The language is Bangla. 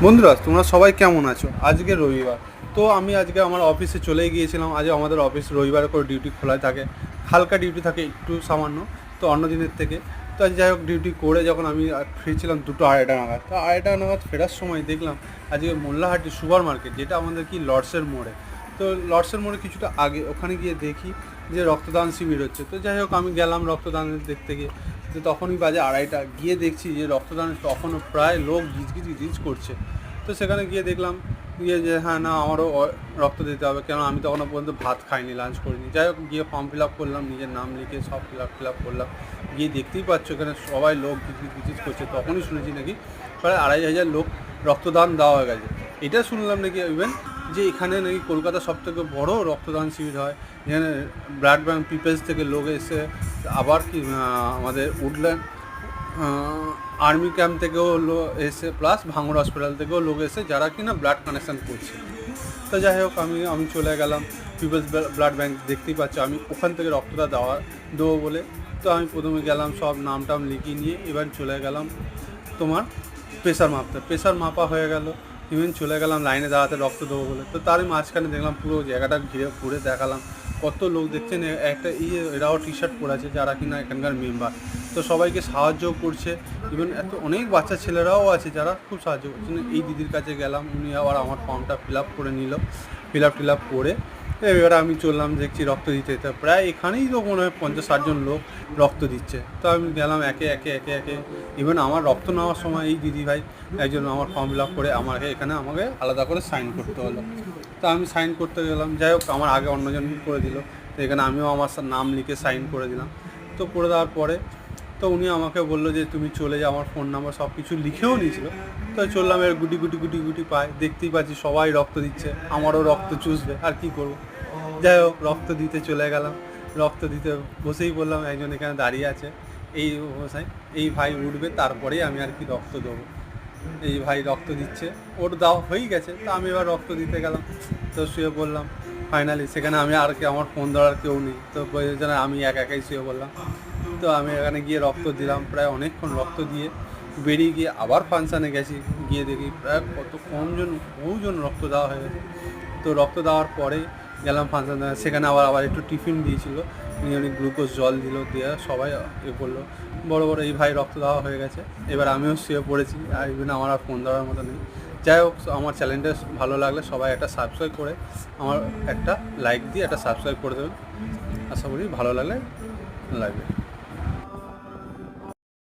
বন্ধুরা, তোমরা সবাই কেমন আছো? আজকে রবিবার, তো আমি আজকে আমার অফিসে চলে গিয়েছিলাম। আজ আমাদের অফিস রবিবার করে ডিউটি খোলা থাকে, হালকা ডিউটি থাকে একটু সামান্য, তো অন্য দিনের থেকে। তো আজ যাই হোক, ডিউটি করে যখন আমি ফিরছিলাম 2টা-2:30 নাগাদ, তো 2:30 নাগাদ ফেরার সময় দেখলাম আজকে মোল্লাহাটি সুপার মার্কেট, যেটা আমাদের কি লর্ডসের মোড়ে, তো লর্ডসের মোড়ে কিছুটা আগে ওখানে গিয়ে দেখি যে রক্তদান শিবির হচ্ছে। তো যাই হোক, আমি গেলাম রক্তদান দেখতে গিয়ে। তো তখনই বাজে 2:30, গিয়ে দেখছি যে রক্তদান তখনও প্রায় লোক গিজ করছে। তো সেখানে গিয়ে দেখলাম যে হ্যাঁ, না আমারও রক্ত দিতে হবে, কেন আমি তখনও পর্যন্ত ভাত খাইনি, লাঞ্চ করিনি। যাই হোক, গিয়ে ফর্ম ফিল আপ করলাম, নিজের নাম লিখে সব ফিল আপ করলাম। গিয়ে দেখতেই পাচ্ছ এখানে সবাই লোক গিজ করছে। তখনই শুনেছি নাকি প্রায় 2,500 লোক রক্তদান দেওয়া হয়ে গেছে। এটা শুনলাম নাকি ইভেন যে এখানে নাকি কলকাতার সবথেকে বড় রক্তদান শিবির হয়, যেখানে ব্লাড ব্যাঙ্ক পিপলস থেকে লোক এসে, আবার কি আমাদের উডল্যান্ড আর্মি ক্যাম্প থেকেও লোক এসে, প্লাস ভাঙড় হসপিটাল থেকেও লোক এসে, যারা কি না ব্লাড কানেকশান করছে। তো যাই হোক, আমি চলে গেলাম পিপলস ব্লাড ব্যাঙ্ক। দেখতেই পাচ্ছ আমি ওখান থেকে রক্তটা দেবো বলে। তো আমি প্রথমে গেলাম, সব নাম টাম লিখিয়ে নিয়ে এবার চলে গেলাম তোমার প্রেশার মাপা হয়ে গেল। ইভেন চলে গেলাম লাইনে দাঁড়াতে রক্ত দেবো বলে। তো তারই মাঝখানে দেখলাম পুরো জায়গাটা ঘুরে দেখালাম কত লোক দেখছেন। একটা এরাও টি শার্ট পরে আছে যারা কিনা এখানকার মেম্বার, তো সবাইকে সাহায্য করছে। ইভেন অনেক বাচ্চা ছেলেরাও আছে যারা খুব সাহায্য করছেন। এই দিদির কাছে গেলাম, উনি আবার আমার ফর্মটা ফিল আপ করে নিল। ফিল আপ করে এবারে আমি চললাম, দেখছি রক্ত দিতে দিতে প্রায় এখানেই তো মনে হয় 50-60 জন লোক রক্ত দিচ্ছে। তো আমি গেলাম একে একে। ইভেন আমার রক্ত নেওয়ার সময় এই দিদিভাই একজন আমার ফর্ম ফিল আপ করে আমাকে আলাদা করে সাইন করতে হলো। তো আমি সাইন করতে গেলাম। যাই হোক, আমার আগে অন্যজন করে দিল, তো এখানে আমিও আমার নাম লিখে সাইন করে দিলাম। তো করে দেওয়ার পরে তো উনি আমাকে বললো যে তুমি চলে যাও, আমার ফোন নাম্বার সব কিছু লিখেও নিয়েছিল। তো চললাম, এর গুটি পায়, দেখতেই পাচ্ছি সবাই রক্ত দিচ্ছে, আমারও রক্ত চুষবে, আর কি করব। যাই হোক, রক্ত দিতে চলে গেলাম। রক্ত দিতে বসেই বললাম, একজন এখানে দাঁড়িয়ে আছে, এই ভাই উঠবে, তারপরেই আমি আর কি রক্ত দেবো। এই ভাই রক্ত দিচ্ছে, ওর দেওয়া হয়েই গেছে। তো আমি এবার রক্ত দিতে গেলাম, তো শুয়ে পড়লাম। ফাইনালি সেখানে আমি আর কি, আমার ফোন ধরার কেউ নেই, তো প্রয়োজনে আমি একাই শুয়ে পড়লাম। তো আমি এখানে গিয়ে রক্ত দিলাম, প্রায় অনেকক্ষণ রক্ত দিয়ে বেরিয়ে গিয়ে আবার ফাংশানে গেছি। গিয়ে দেখি প্রায় বহুজন রক্ত দেওয়া হয়ে গেছে। তো রক্ত দেওয়ার পরে গেলাম ফাংশানে, সেখানে আবার একটু টিফিন দিয়েছিল, নিয়ে অনেক গ্লুকোজ জল দিয়ে সবাই বললো বড় এই ভাই রক্ত দেওয়া হয়ে গেছে। এবার আমিও শুয়ে পড়েছি, আর ইভেন আমার আর ফোন ধরার মতো নেই। যাই হোক, আমার চ্যানেলটা ভালো লাগলে সবাই একটা সাবস্ক্রাইব করে, আমার একটা লাইক দিয়ে একটা সাবস্ক্রাইব করে দেবেন। আশা করি ভালো লাগবে।